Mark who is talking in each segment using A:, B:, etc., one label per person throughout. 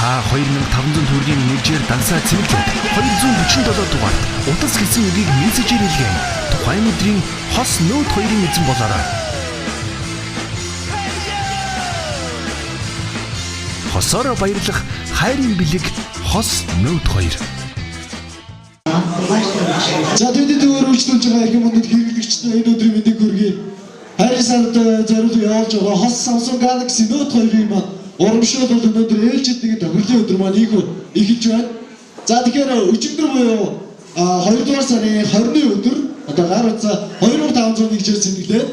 A: Та 2500 төгрөгийн нэржээр дансаа цэвэрлээд 247 дугаар утас гэсэн үгийг мессежээр илгээн. Тухайн өдрийн хос Note 2-ын эзэн болоорой. Хосоор баярлах хайрын бэлэг хос Note 2.
B: За тэдэд өөрчлөж байгаа их юмнууд хэрэглэгчтэй энэ өдрийн мэндийг хүргэе. Хайрын сард зориулж явж байгаа хос Samsung Galaxy Note 2-ын маань урамшуул бол өнөөдөр ээлжидний тохирлын өдөр маань эхэлж байна. За тэгэхээр өчигдөр буюу 2 дугаар сарын 20-ны өдөр одоо гар утсаа 2500 хичээл цэнэглээд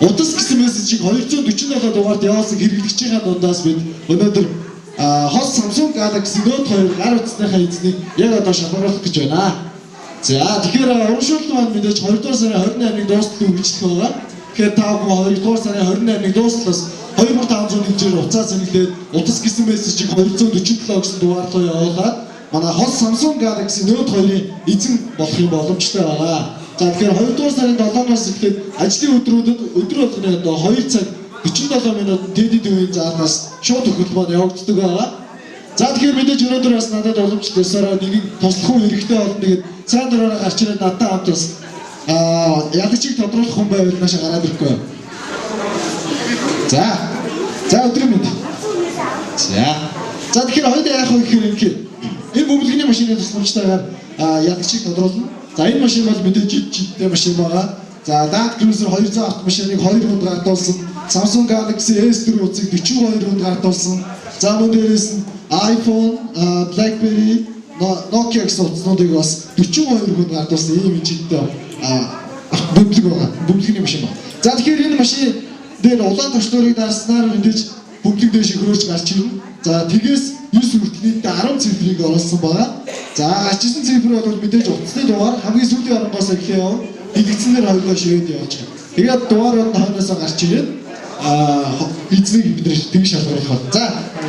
B: утас гэсэн мессежийг 247 дугаард явуулсан хэрэглэгчийн дундаас бид өнөөдөр хос Samsung Galaxy Note 2 гар утасныхаа эзнийг яг одоо шалгаруулах гэж байна. За тэгэхээр урамшуул маань мэдээж 2 дугаар сарын 28-ыг дуустал үргэлжлэх байгаа. Тэгэхээр та бүхэн 2 дугаар сарын 28-ыг дуусталаас 2500 хэмжээр уцаа цэнэглээд утас гэсэн мессежийг 247 гэсэн дугаарлуу явуулаад манай хос Samsung Galaxy Note 2-ын эзэн болох юм боломжтой байгаа. За тэгэхээр 2 дугаар сарын 7-наас эхлээд ажлын өдрүүдэд өдөр болгоны одоо 2 цаг 47 минут TED үеийн заалнаас шууд төгөлбөр явагддаг байгаа. За тэгэхээр мэдээж өнөөдөр бас надад боломжтой сараа нэгийг туслах уу хэрэгтэй болно. Тэгээд сайн дураараа гарч ирээд надтай хамт бас ядчиг тодруулах хүн байвал наашаа гараад ирэхгүй. За өдрийн мэнд. За тэгэхээр хоёул яах вэ гэхээр энэ бөмбөлгөний машины тусламжтайгаар ядчиг тодруулна. За энэ машин бол мэдээж жидтэй машин байгаа. За Land Cruiser 200 автомашиныг 2 хүнд гартуулсан. Samsung Galaxy S4 утсыг 42 хүнд гартуулсан. За мөн дээрээс нь iPhone, BlackBerry, Nokia гэсэн утаснуудыг бас 42 хүнд гартуулсан ийм жидтэй бөмбөлөг байгаа. Бөмбөлгөний машин байна. За тэгэхээр энэ машин дээр улаан төвчлөрийг дарснаар мэдээж бөмбөлөг дэш хөрөөж гарч ирнэ. За тэгээс 9 хүртэл нийтдээ 10 цифрыг оруулсан байгаа. За гарч ирсэн цифр бол мэдээж утасны дугаар хамгийн сүүлийн оронгоос эхлэе яв. Дэлгэцнээр хоёулаа шивэд явж байгаа. Тэгээд дугаарууд нь хойноос гарч ирээд эзнийг бид нэр тэг шалгаруулах байна. За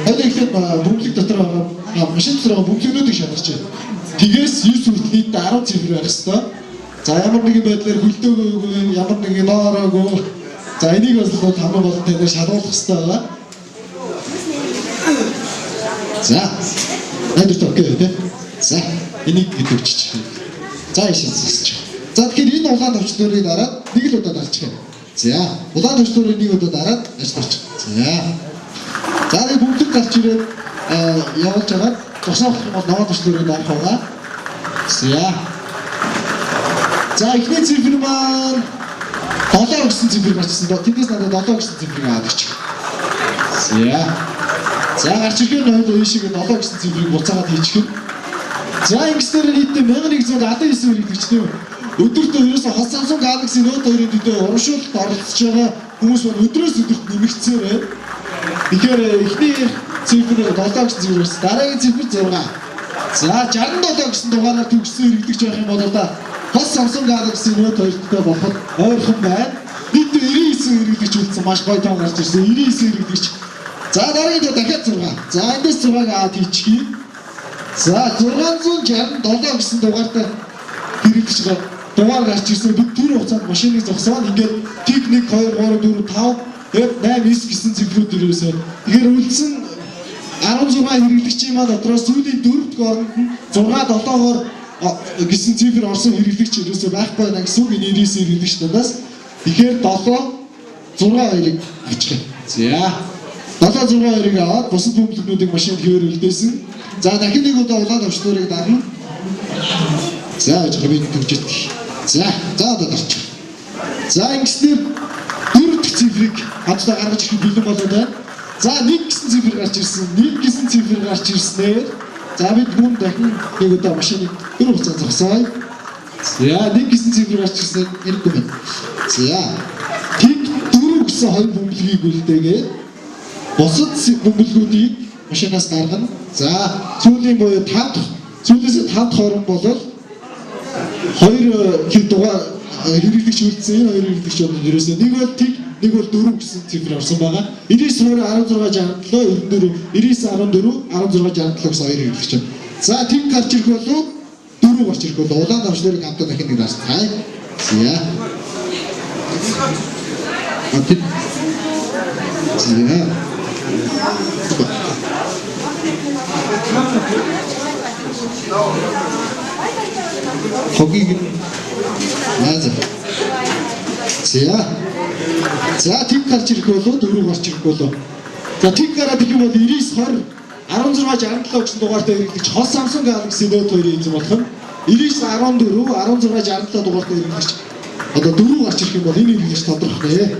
B: хоёул ихлээр бөмбөлөг дотор байгаа машин дотор байгаа бөмбөлгүүдийг шалгаж байна. Тэгээс 9 хүртэл нийтдээ 10 цифр байх ёстой. За ямар нэгэн байдлаар хөлдөөгөө ямар нэгэн ноороогүй. За энийг бас хамгийн болон танаар шалгуулах хэрэгтэй байгаа. За найдварт окей тий. За энийг гэдэгч. За ишээсч. За тэгэхээр энэ улаан төвчлөрийг дараад нэг л удаа дарчих юм. За улаан төвчлөрийг нэг удаа дараад ажиллаж. За энэ бүгд гарч ирээд явуулж байгаа. Тусах бол новоо төвчлөрийг дарах байгаа. За эхний цифр маань 7 гэсэн цифрийг гарчсан. Тэндээс надад 7 гэсэн цифрийг аваад ирчих. За гарч ирэхээр хоёул ийшээ 7 гэсэн цифрийг буцаагаад хийчих. За ингэснээр нийтдээ 1199 хэрэглэгчтэй өдөртөө ерөөсө хос Samsung Galaxy Note 2-ын төдөө урамшуулалт оролцож байгаа хүмүүс маань өдрөөс өдөрт нэмэгдсээр байна. Тэгэхээр эхний цифр 7 гэсэн цифр байсан. Дараагийн цифр 6. За 67 гэсэн дугаараар төгссөн хэрэглэгч байх юм бол да хос Samsung Galaxy Note 2-тэй болоход ойрхон байна. Нийтдээ 99 хэрэглэгч үлдсэн маш гоё тоо гарч ирсэн. 99 хэрэглэгч. За дараагийн дахиад 6. За эндээс 6-г аваад хийчихье. За 667 гэсэн дугаартай хэрэглэгч дугаар гарч ирсэн. Бид түр хугацаанд машиныг зогсоод ингээд тик 1 2 3 4 5 8 9 гэсэн цифрүүд ирээсээ. Тэгэхээр үлдсэн 16 хэрэглэгчийн маань дотроо сүүлийн 4-р оронд нь 6 7-оор гэсэн цифр орсон хэрэглэгч ирээсээ байхгүй байна гэсэн үг. Энэ 99 хэрэглэгч надаас. Тэгэхээр 7 6 2-ыг авчих. За 7 6 2-ыг аваад бусад бөмбөлгүүдийг машинд хэвээр үлдээсэн. За дахин нэг удаа улаан төвчлөрийг дарна. За жихмийн төгжит. За одоо гарч. За ингэснээр 4 дахь цифрыг хамтдаа гаргаж ирэх бэлэн болоод байна. За 1 гэсэн цифр гарч ирсэн. 1 гэсэн цифр гарч ирснээр за бид мөн дахин нэг удаа машиныг 4 хугацаа зогсооё. За 1 гэсэн цифр гарч ирсэн хэрэггүй байна. За тэг 4 гэсэн хоёр бөмбөлгийг үлдээгээд бусад бөмбөлгүүдийг машинаас гаргана. За сүүлийн буюу 5 дахь сүүлээс 5 дахь орон болол 2 хэд дугаар хэрэглэгч үлдсэн. Энэ хоёр хэрэглэгч бол ерөөсөө нэг бол тэг нэг бол 4 гэсэн цифр орсон байгаа. 99 16 64 99 14 16 гэсэн хоёр хэрэглэгч. За тэг гарч ирэх болов 4 гарч ирэх болов улаан давшлыг хамтаа дахин нэг дарцгаая. За Хогийг наад. За тэг гарч ирэх болоо дөрөв гарч ирэх болоо. За тэг гараад ирэх юм бол 99 20 16 67 гэсэн дугаартай хэрэглэгч Hot Samsung Galaxy Note 2-ийн эзэн болох нь 99 14 16 67 дугаартай хэрэглэгч одоо дөрөв гарч ирэх юм бол энэ хэрэглэгч тодорхой нэ.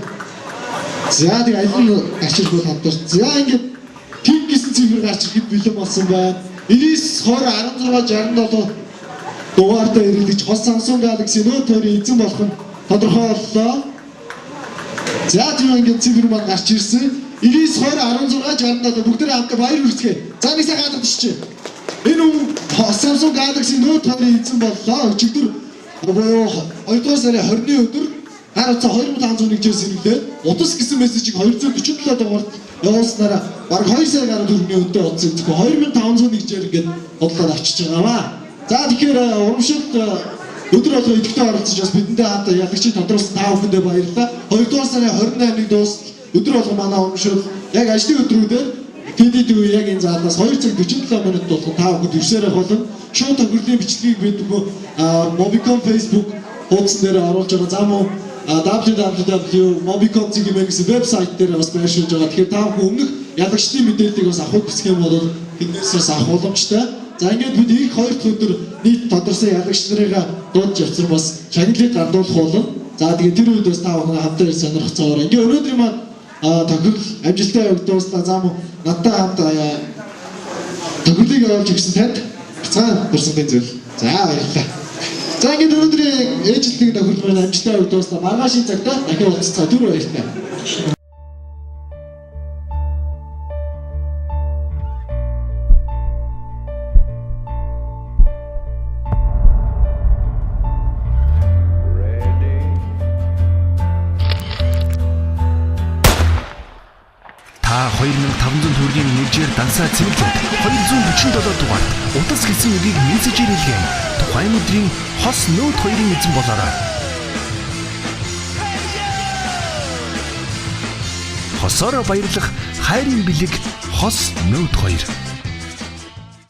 B: За тэг аль нь гарч ирэх бол хамтар. За ингээд тэг гэсэн цифр гарч ирэхэд бэлэн болсон байна. 99 20 16 67 дугаартай хэрэглэгч Hot Samsung Galaxy Note 2-ийн эзэн болох нь тодорхой боллоо. За тийм ингээд цифр маань гарч ирсэн. 99 20 16 67 бүгдээ хамтаа баяр хүргэе. За нэг сайн хаадаг тийч. Энэ Samsung Galaxy Note 2-ийн эзэн боллоо. Өчигдөр буюу 2 дугаар сарын 20-ны өдөр хар утса 2501-ээр сэргэлээд утас гэсэн мессежийг 247 дугаарт явуулснараа бараг 2 сая гаруй төгрөгийн үнэтэй утас өгөхгүй 2501-ээр ингээд бодлоод авчиж байгаамаа. За тэгэхээр урамшилт өдөр болго идэвхтэй оролцож бас бидэнтэй хамт ялагчийг тодруулсан та бүхэндээ баярлалаа. 2 дугаар сарын 28-нд дуус өдөр болго манай урамшилт яг ажлын өдрүүдээр TED яг энэ заалнаас 2 цаг 47 минут болгон та бүхэнд ирсээр болно. Шууд тохирлын бичлэгийг бид Mobicom Facebook хуудас дээр оруулж байгаа. За мөн www.mobicom.com гэсэн вебсайт дээр бас байршуулж байгаа. Тэгэхээр та бүхэн өмнөх ялагчдын мэдээллийг бас авах хүсэх юм бол тэндээс авах боломжтой. За ингээд бид их 2 дахь өдөр нийт тодорсон ялагч нарыгаа дуудаж явсан бас шагналыг гардуулах болно. За тэгээд тэр үед бас та бүхэн хамтдаа сонирхох цаавар. Ингээд өнөөдрийн маань тохирол амжилттай явагдуулснаа за мөн надтай хамт тохирлыг оруулж өгсөн танд бяцхан дурсгалын зөв. За баярлалаа. За ингээд өнөөдрийн ээжлэлтийн тохирол маань амжилттай явагдуулснаа маргаашийн цагтаа дахин уулзцаа түр баярлалаа.
A: Та 2500 төгрөгийн нэгжээр дансаа цэвэрлээд 247 дугаарт утас гэсэн үгийг мессежээр илгээн тухайн өдрийн Hot Note 2-ын эзэн болоорой. Хосоор баярлах хайрын бэлэг Hot Note 2